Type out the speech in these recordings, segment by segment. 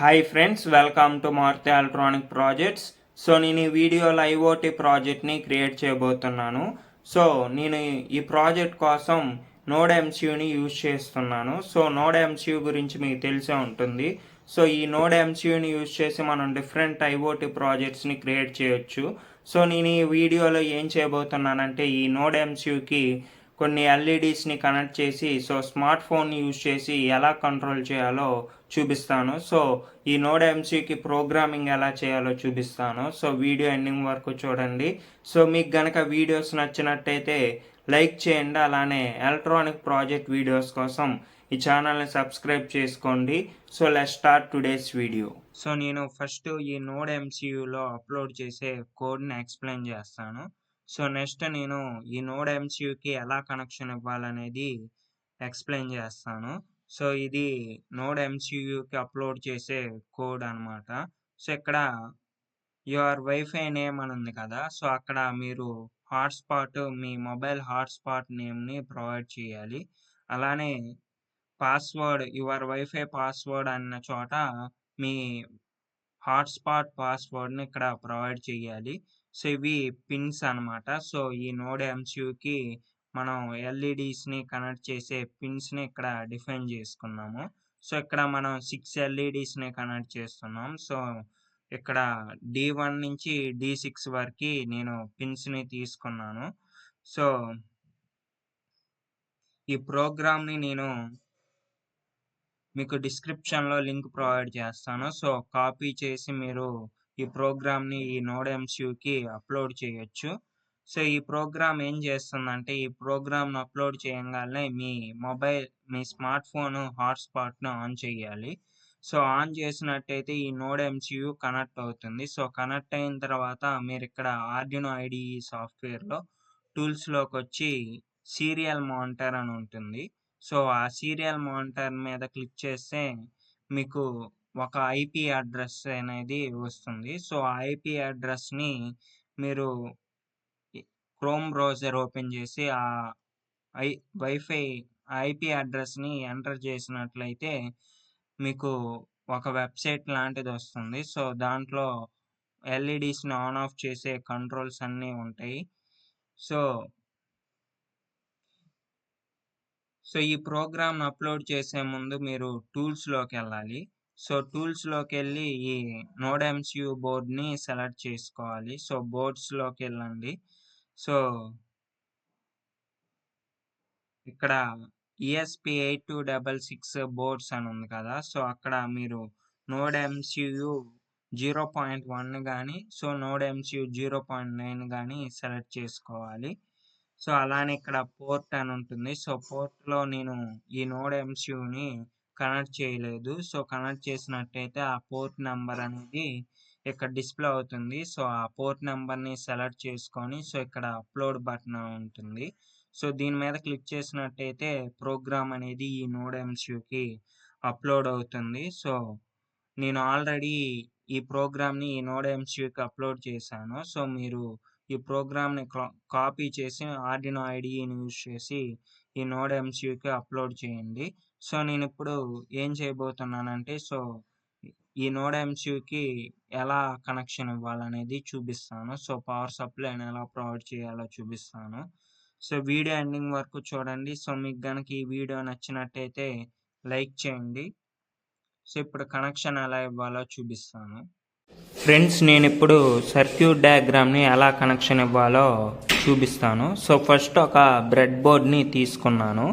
Hi friends, welcome to Maruti electronic projects. So నేను ఈ వీడియోలో ఐఓటీ ప్రాజెక్ట్ని క్రియేట్ చేయబోతున్నాను. సో నేను ఈ ప్రాజెక్ట్ కోసం నోడ్ ఎంసీయూని యూజ్ చేస్తున్నాను. సో నోడ్ ఎంసీయూ గురించి మీకు తెలిసే ఉంటుంది. సో ఈ నోడ్ ఎంసీయూని యూజ్ చేసి మనం డిఫరెంట్ ఐఓటీ ప్రాజెక్ట్స్ని క్రియేట్ చేయొచ్చు. సో నేను ఈ వీడియోలో ఏం చేయబోతున్నానంటే ఈ నోడ్ ఎంసీయూకి కొన్ని ఎల్ఈడీస్ని కనెక్ట్ చేసి స్మార్ట్ ఫోన్ని యూజ్ చేసి ఎలా కంట్రోల్ చేయాలో చూపిస్తాను. సో ఈ నోడ్ ఎంసీకి ప్రోగ్రామింగ్ ఎలా చేయాలో చూపిస్తాను. సో వీడియో ఎండింగ్ వరకు చూడండి. సో మీకు గనక వీడియోస్ నచ్చినట్టయితే లైక్ చేయండి. అలానే ఎలక్ట్రానిక్ ప్రాజెక్ట్ వీడియోస్ కోసం ఈ ఛానల్ని సబ్స్క్రైబ్ చేసుకోండి. So let's start today's video. So నేను ఫస్ట్ ఈ నోడ్ ఎంసీయూలో అప్లోడ్ చేసే కోడ్ని ఎక్స్ప్లెయిన్ చేస్తాను. సో నెక్స్ట్ నేను ఈ నోడ్ ఎంసీయూకి ఎలా కనెక్షన్ ఇవ్వాలనేది ఎక్స్ప్లెయిన్ చేస్తాను. సో ఇది నోడ్ ఎంసీయూకి అప్లోడ్ చేసే కోడ్ అనమాట. సో ఇక్కడ యువర్ వైఫై నేమ్ అని ఉంది కదా, సో అక్కడ మీరు హాట్స్పాట్, మీ మొబైల్ హాట్స్పాట్ నేమ్ని ప్రొవైడ్ చేయాలి. అలానే పాస్వర్డ్, యువర్ వైఫై పాస్వర్డ్ అన్న చోట మీ హాట్స్పాట్ పాస్వర్డ్ని ఇక్కడ ప్రొవైడ్ చేయాలి. సో ఇవి పిన్స్ అనమాట. సో ఈ నోడ్ ఎంసీయూకి మనం ఎల్ఈడీస్ని కనెక్ట్ చేసే పిన్స్ని ఇక్కడ డిఫైన్ చేసుకున్నాము. సో ఇక్కడ మనం 6 ఎల్ఈడీస్ని కనెక్ట్ చేస్తున్నాం. సో ఇక్కడ D1 నుంచి D6 వరకు నేను పిన్స్ని తీసుకున్నాను. సో ఈ ప్రోగ్రామ్ని నేను మీకు డిస్క్రిప్షన్లో లింక్ ప్రొవైడ్ చేస్తాను. సో కాపీ చేసి మీరు ఈ ప్రోగ్రామ్ని ఈ నోడ్ ఎంసీయూకి అప్లోడ్ చేయొచ్చు. సో ఈ ప్రోగ్రామ్ ఏం చేస్తుందంటే ఈ ప్రోగ్రామ్ను అప్లోడ్ చేయగానే మీ స్మార్ట్ ఫోన్ హాట్స్పాట్ను ఆన్ చేయాలి. సో ఆన్ చేసినట్టయితే ఈ నోడ్ ఎంసీయూ కనెక్ట్ అవుతుంది. సో కనెక్ట్ అయిన తర్వాత మీరు ఇక్కడ ఆర్డినో ఐడిఈ సాఫ్ట్వేర్లో టూల్స్లోకి వచ్చి సీరియల్ మానిటర్ అని ఉంటుంది. సో ఆ సీరియల్ మానిటర్ మీద క్లిక్ చేస్తే మీకు ఒక ఐపీ అడ్రస్ అనేది వస్తుంది. సో ఆ ఐపీ అడ్రస్ని మీరు క్రోమ్ బ్రౌజర్ ఓపెన్ చేసి ఆ వైఫై ఐపీ అడ్రస్ని ఎంటర్ చేసినట్లయితే మీకు ఒక వెబ్సైట్ లాంటిది వస్తుంది. సో దాంట్లో ఎల్ఈడీస్ని ఆన్ ఆఫ్ చేసే కంట్రోల్స్ అన్నీ ఉంటాయి. సో ఈ ప్రోగ్రామ్ అప్లోడ్ చేసే ముందు మీరు టూల్స్లోకి వెళ్ళాలి. సో టూల్స్లోకి వెళ్ళి ఈ నోడ్ ఎంసీయూ బోర్డ్ని సెలెక్ట్ చేసుకోవాలి. సో బోర్డ్స్లోకి వెళ్ళండి. సో ఇక్కడ ESP8266 బోర్డ్స్ అని ఉంది కదా, సో అక్కడ మీరు నోడ్ ఎంసీయూ 0.1 కానీ నోడ్ ఎంసీయూ 0.9 కానీ సెలెక్ట్ చేసుకోవాలి. సో అలానే ఇక్కడ పోర్ట్ అని ఉంటుంది. సో పోర్ట్లో నేను ఈ నోడ్ ఎంసీయూని కనెక్ట్ చేయలేదు. సో కనెక్ట్ చేసినట్టయితే ఆ పోర్ట్ నెంబర్ అనేది ఇక్కడ డిస్ప్లే అవుతుంది. సో ఆ పోర్ట్ నెంబర్ని సెలెక్ట్ చేసుకొని సో ఇక్కడ అప్లోడ్ బటన్ ఉంటుంది. సో దీని మీద క్లిక్ చేసినట్టయితే ప్రోగ్రామ్ అనేది ఈ నోడ్ ఎంసీయూకి అప్లోడ్ అవుతుంది. సో నేను ఆల్రెడీ ఈ ప్రోగ్రామ్ని ఈ నోడ్ ఎంసీయూకి అప్లోడ్ చేశాను. సో మీరు ఈ ప్రోగ్రామ్ని కాపీ చేసి ఆర్డినో ఐడిఈని యూజ్ చేసి ఈ నోడ్ ఎంసీయూకి అప్లోడ్ చేయండి. సో నేను ఇప్పుడు ఏం చేయబోతున్నానంటే ఈ నోడ్ ఎంసీయూకి ఎలా కనెక్షన్ ఇవ్వాలనేది చూపిస్తాను. సో పవర్ సప్లైని ఎలా ప్రొవైడ్ చేయాలో చూపిస్తాను. సో వీడియో ఎండింగ్ వరకు చూడండి. సో మీకు కనుక ఈ వీడియో నచ్చినట్టయితే లైక్ చేయండి. సో ఇప్పుడు కనెక్షన్ ఎలా ఇవ్వాలో చూపిస్తాను. ఫ్రెండ్స్, నేను ఇప్పుడు సర్క్యూట్ డయాగ్రామ్ని ఎలా కనెక్షన్ ఇవ్వాలో చూపిస్తాను. సో ఫస్ట్ ఒక బ్రెడ్ బోర్డ్ని తీసుకున్నాను.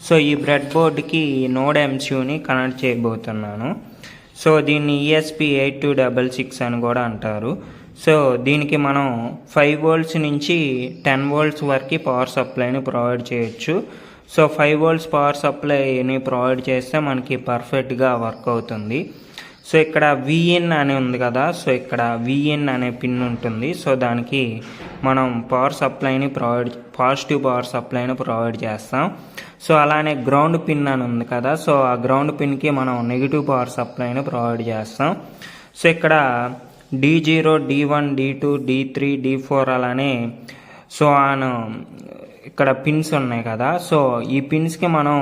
సో ఈ బ్రెడ్ బోర్డ్కి నోడ్ ఎంసీయూని కనెక్ట్ చేయబోతున్నాను. సో దీన్ని ESP8266 అని కూడా అంటారు. సో దీనికి మనం 5 volts నుంచి 10 volts వరకు పవర్ సప్లైని ప్రొవైడ్ చేయొచ్చు. సో 5 volts పవర్ సప్లైని ప్రొవైడ్ చేస్తే మనకి పర్ఫెక్ట్గా వర్క్ అవుతుంది. సో ఇక్కడ VIN అని ఉంది కదా, సో ఇక్కడ VIN అనే పిన్ ఉంటుంది. సో దానికి మనం పవర్ సప్లైని పాజిటివ్ పవర్ సప్లైని ప్రొవైడ్ చేస్తాం. సో అలానే గ్రౌండ్ పిన్ అని ఉంది కదా, సో ఆ గ్రౌండ్ పిన్కి మనం నెగిటివ్ పవర్ సప్లైని ప్రొవైడ్ చేస్తాం. సో ఇక్కడ D0, D1, D2, D3, D4 అలానే ఇక్కడ పిన్స్ ఉన్నాయి కదా, సో ఈ పిన్స్కి మనం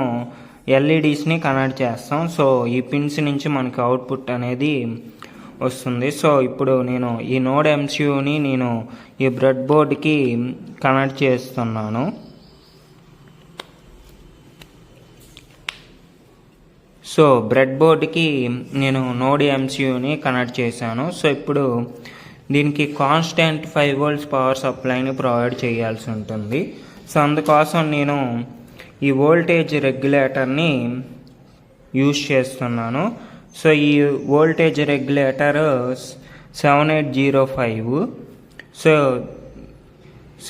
ఎల్ఈడీస్ని కనెక్ట్ చేస్తాం. సో ఈ పిన్స్ నుంచి మనకి అవుట్పుట్ అనేది వస్తుంది. సో ఇప్పుడు నేను ఈ నోడ్ ఎంసీయూని నేను ఈ బ్రెడ్ బోర్డ్కి కనెక్ట్ చేస్తున్నాను. సో బ్రెడ్ బోర్డ్కి నేను నోడ్ ఎంసీయూని కనెక్ట్ చేశాను. సో ఇప్పుడు దీనికి కాన్స్టెంట్ 5 volts పవర్ సప్లైని ప్రొవైడ్ చేయాల్సి ఉంటుంది. సో అందుకోసం నేను ఈ వోల్టేజ్ రెగ్యులేటర్ని యూజ్ చేస్తున్నాను. సో ఈ వోల్టేజ్ రెగ్యులేటర్ 7805. సో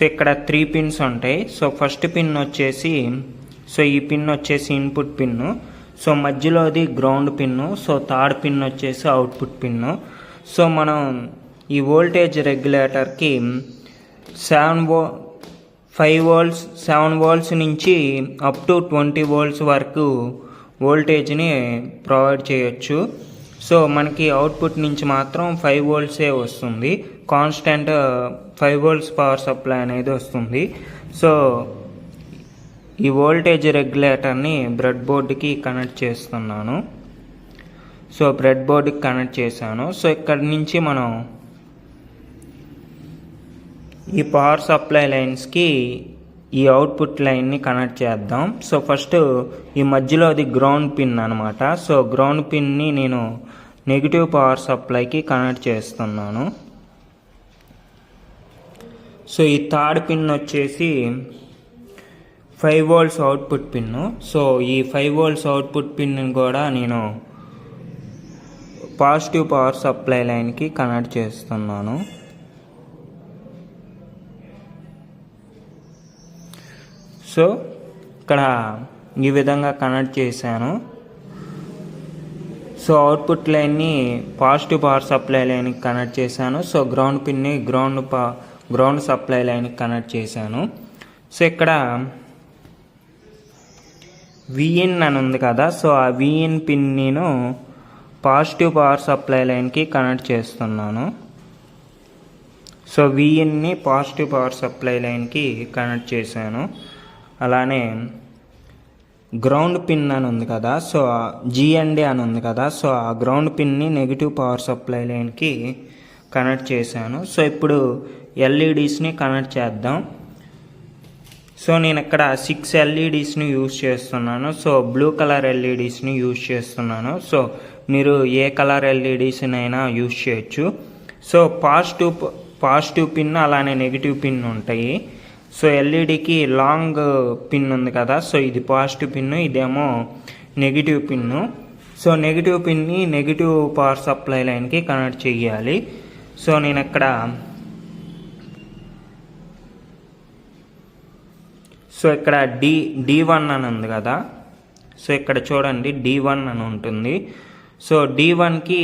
ఇక్కడ 3 పిన్స్ ఉంటాయి. సో ఫస్ట్ పిన్ వచ్చేసి ఈ పిన్ వచ్చేసి ఇన్పుట్ పిన్ను. సో మధ్యలోది ground pin. So third pin వచ్చేసి అవుట్పుట్ పిన్ను. సో మనం ఈ వోల్టేజ్ రెగ్యులేటర్కి 7 volts నుంచి అప్ టు 20 volts వరకు వోల్టేజ్ని ప్రొవైడ్ చేయొచ్చు. సో మనకి అవుట్పుట్ నుంచి మాత్రం 5 volts వస్తుంది. కాన్స్టెంట్ 5 volts పవర్ సప్లై అనేది వస్తుంది. సో ఈ వోల్టేజ్ రెగ్యులేటర్ని బ్రెడ్ బోర్డ్కి కనెక్ట్ చేస్తున్నాను. సో బ్రెడ్ బోర్డ్కి కనెక్ట్ చేశాను. సో ఇక్కడ నుంచి మనం ఈ పవర్ సప్లై లైన్స్కి ఈ అవుట్పుట్ లైన్ని కనెక్ట్ చేద్దాం. సో ఫస్ట్ ఈ మధ్యలో అది గ్రౌండ్ పిన్ అనమాట. సో గ్రౌండ్ పిన్ని నేను నెగిటివ్ పవర్ సప్లైకి కనెక్ట్ చేస్తున్నాను. సో ఈ థర్డ్ పిన్ వచ్చేసి 5 volts అవుట్పుట్ పిన్ను. సో ఈ 5 volts అవుట్పుట్ పిన్ని కూడా నేను పాజిటివ్ పవర్ సప్లై లైన్కి కనెక్ట్ చేస్తున్నాను. సో ఇక్కడ ఈ విధంగా కనెక్ట్ చేశాను. సో అవుట్పుట్ లైన్ని పాజిటివ్ పవర్ సప్లై లైన్కి కనెక్ట్ చేశాను. సో గ్రౌండ్ పిన్ని గ్రౌండ్ సప్లై లైన్కి కనెక్ట్ చేశాను. సో ఇక్కడ విఇన్ అని ఉంది కదా. సో ఆ విఇన్ పిన్ నేను పాజిటివ్ పవర్ సప్లై లైన్కి కనెక్ట్ చేస్తున్నాను. సో విఇన్ని పాజిటివ్ పవర్ సప్లై లైన్కి కనెక్ట్ చేశాను. అలానే గ్రౌండ్ పిన్ అని ఉంది కదా. సో జిఎండి అని ఉంది కదా. సో ఆ గ్రౌండ్ పిన్ని నెగిటివ్ పవర్ సప్లై లైన్కి కనెక్ట్ చేశాను. సో ఇప్పుడు ఎల్ఈడీస్ని కనెక్ట్ చేద్దాం. సో నేను ఇక్కడ 6 ఎల్ఈడీస్ని యూజ్ చేస్తున్నాను. సో బ్లూ కలర్ ఎల్ఈడీస్ని యూజ్ చేస్తున్నాను. సో మీరు ఏ కలర్ ఎల్ఈడీస్నైనా యూజ్ చేయొచ్చు. సో పాజిటివ్ పిన్ అలానే నెగిటివ్ పిన్ ఉంటాయి. సో ఎల్ఈడికి లాంగ్ పిన్ ఉంది కదా. సో ఇది పాజిటివ్ పిన్ను, ఇదేమో నెగిటివ్ పిన్ను. సో నెగిటివ్ పిన్ని నెగిటివ్ పవర్ సప్లై లైన్కి కనెక్ట్ చేయాలి. సో నేను ఇక్కడ D1 అని ఉంది కదా. సో ఇక్కడ చూడండి D1 అని ఉంటుంది. సో D1కి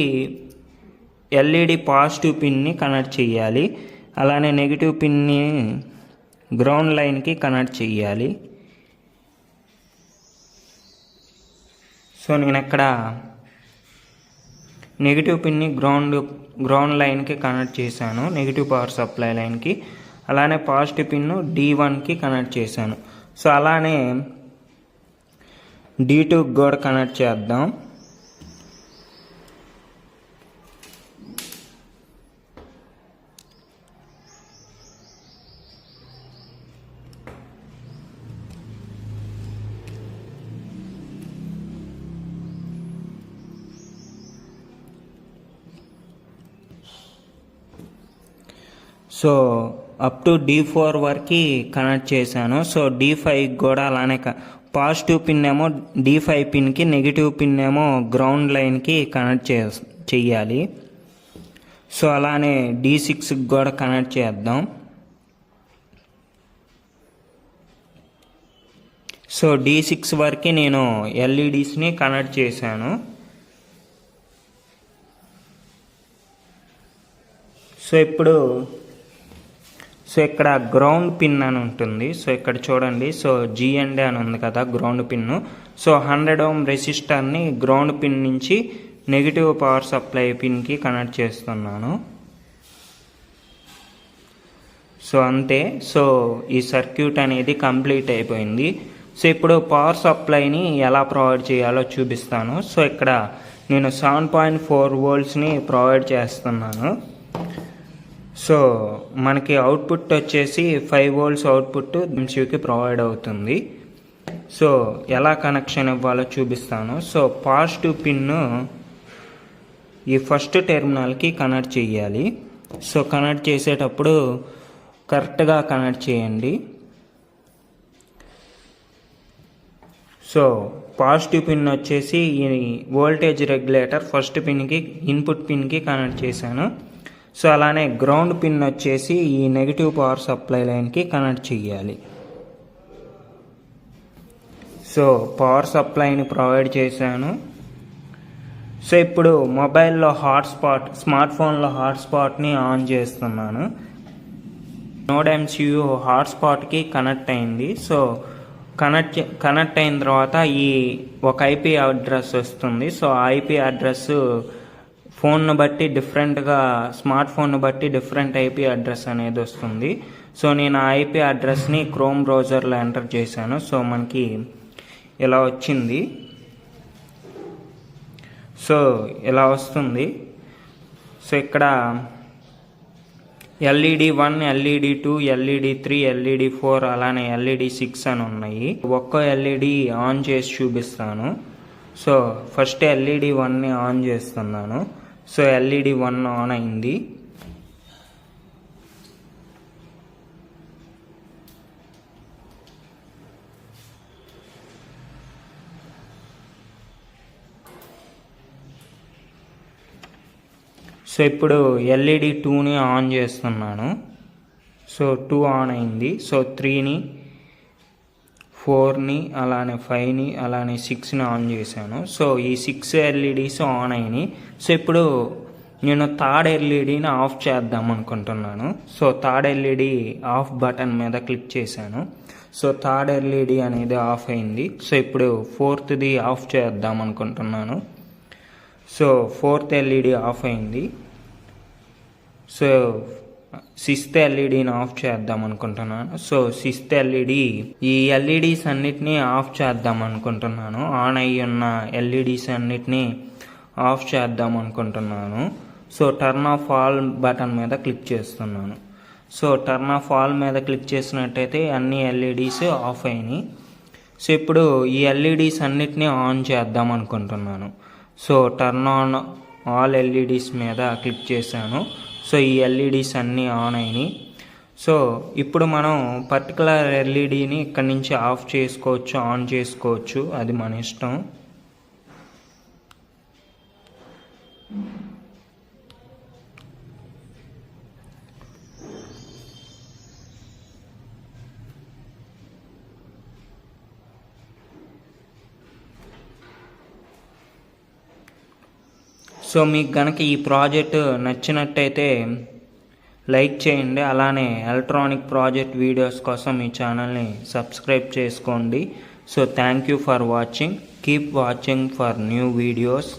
ఎల్ఈడి పాజిటివ్ పిన్ని కనెక్ట్ చేయాలి. అలానే నెగిటివ్ పిన్ని గ్రౌండ్ లైన్కి కనెక్ట్ చేయాలి. సో నేను ఇక్కడ నెగిటివ్ పిన్ని గ్రౌండ్ లైన్కి కనెక్ట్ చేశాను, నెగిటివ్ పవర్ సప్లై లైన్కి. అలానే పాజిటివ్ పిన్ను D1కి కనెక్ట్ చేశాను. సో అలానే D2కి కూడా కనెక్ట్ చేద్దాం. సో అప్ టు D4 వరకు కనెక్ట్ చేశాను. సో D5 కూడా అలానే పాజిటివ్ పిన్ ఏమో D5 పిన్కి, నెగిటివ్ పిన్ ఏమో గ్రౌండ్ లైన్కి కనెక్ట్ చెయ్యాలి. సో అలానే D6కి కూడా కనెక్ట్ చేద్దాం. సో D6 వరకు నేను ఎల్ఈడీస్ని కనెక్ట్ చేశాను. సో ఇప్పుడు ఇక్కడ గ్రౌండ్ పిన్ అని ఉంటుంది. సో ఇక్కడ చూడండి. సో జిఎండి అని ఉంది కదా గ్రౌండ్ పిన్ను. సో 100 ohm రెసిస్టర్ని గ్రౌండ్ పిన్ నుంచి నెగిటివ్ పవర్ సప్లై పిన్కి కనెక్ట్ చేస్తున్నాను. సో అంతే. సో ఈ సర్క్యూట్ అనేది కంప్లీట్ అయిపోయింది. సో ఇప్పుడు పవర్ సప్లైని ఎలా ప్రొవైడ్ చేయాలో చూపిస్తాను. సో ఇక్కడ నేను 7.4 వోల్ట్స్ని ప్రొవైడ్ చేస్తున్నాను. సో మనకి అవుట్పుట్ వచ్చేసి 5 వోల్ట్స్ అవుట్పుట్ ఎంసీయూకి ప్రొవైడ్ అవుతుంది. సో ఎలా కనెక్షన్ ఇవ్వాలో చూపిస్తాను. సో పాజిటివ్ పిన్ను ఈ ఫస్ట్ టెర్మినల్కి కనెక్ట్ చేయాలి. సో కనెక్ట్ చేసేటప్పుడు కరెక్ట్గా కనెక్ట్ చేయండి. సో పాజిటివ్ పిన్ వచ్చేసి ఈ వోల్టేజ్ రెగ్యులేటర్ ఫస్ట్ పిన్కి ఇన్పుట్ పిన్కి కనెక్ట్ చేశాను. సో అలానే గ్రౌండ్ పిన్ వచ్చేసి ఈ నెగిటివ్ పవర్ సప్లై లైన్కి కనెక్ట్ చేయాలి. సో పవర్ సప్లైని ప్రొవైడ్ చేశాను. సో ఇప్పుడు మొబైల్లో హాట్స్పాట్, స్మార్ట్ ఫోన్లో హాట్స్పాట్ని ఆన్ చేస్తున్నాను. నోడ్ ఎంసీయూ హాట్స్పాట్కి కనెక్ట్ అయింది. సో కనెక్ట్ అయిన తర్వాత ఈ ఒక ఐపీ అడ్రస్ వస్తుంది. సో ఆ ఐపీ అడ్రస్ ఫోన్ను బట్టి డిఫరెంట్గా, స్మార్ట్ ఫోన్ను బట్టి డిఫరెంట్ ఐపీ అడ్రస్ అనేది వస్తుంది. సో నేను ఆ ఐపీ అడ్రస్ని క్రోమ్ బ్రౌజర్లో ఎంటర్ చేశాను. సో మనకి ఇలా వచ్చింది. సో ఇలా వస్తుంది. సో ఇక్కడ LED1, LED2, LED3, LED4 అలానే LED6 అని ఉన్నాయి. ఒక్కో LED ఆన్ చేసి చూపిస్తాను. సో ఫస్ట్ LED1ని ఆన్ చేస్తున్నాను. సో LED1 ఆన్ అయింది. సో ఇప్పుడు LED2ని ఆన్ చేస్తున్నాను. సో 2 ఆన్ అయింది. సో 3ని, 4ని అలానే 5ని అలానే 6ని ఆన్ చేశాను. సో ఈ 6 LEDs ఆన్ అయినాయి. సో ఇప్పుడు నేను థర్డ్ ఎల్ఈడిని ఆఫ్ చేద్దాం అనుకుంటున్నాను. So third LED of button మీద క్లిక్ చేశాను. సో థర్డ్ ఎల్ఈడి అనేది ఆఫ్ అయింది. సో ఇప్పుడు ఫోర్త్ది ఆఫ్ చేద్దాం అనుకుంటున్నాను. సో ఫోర్త్ ఎల్ఈడి ఆఫ్ అయింది. సో సిక్స్త్ ఎల్ఈడిని ఆఫ్ చేద్దాం అనుకుంటున్నాను. సో సిక్స్త్ ఎల్ఈడి, ఈ ఎల్ఈడీస్ అన్నిటినీ ఆఫ్ చేద్దాం అనుకుంటున్నాను. ఆన్ అయ్యి ఉన్న ఎల్ఈడీస్ అన్నిటినీ ఆఫ్ చేద్దాం అనుకుంటున్నాను. So turn off all button మీద క్లిక్ చేస్తున్నాను. సో టర్న్ ఆఫ్ ఆల్ మీద క్లిక్ చేసినట్టయితే అన్ని ఎల్ఈడీస్ ఆఫ్ అయినాయి. సో ఇప్పుడు ఈ ఎల్ఈడీస్ అన్నిటినీ ఆన్ చేద్దాం అనుకుంటున్నాను. So turn on all LEDs మీద క్లిక్ చేశాను. సో ఈ ఎల్ఈడీస్ అన్నీ ఆన్ అయినాయి. సో ఇప్పుడు మనం పర్టికులర్ ఎల్ఈడిని ఇక్కడి నుంచి ఆఫ్ చేసుకోవచ్చు, ఆన్ చేసుకోవచ్చు, అది మన ఇష్టం. సో మీకు కనుక ఈ ప్రాజెక్ట్ నచ్చినట్టయితే లైక్ చేయండి. అలానే ఎలక్ట్రానిక్ ప్రాజెక్ట్ వీడియోస్ కోసం ఈ ఛానల్ని సబ్స్క్రైబ్ చేసుకోండి. So thank you for watching. Keep watching for new videos.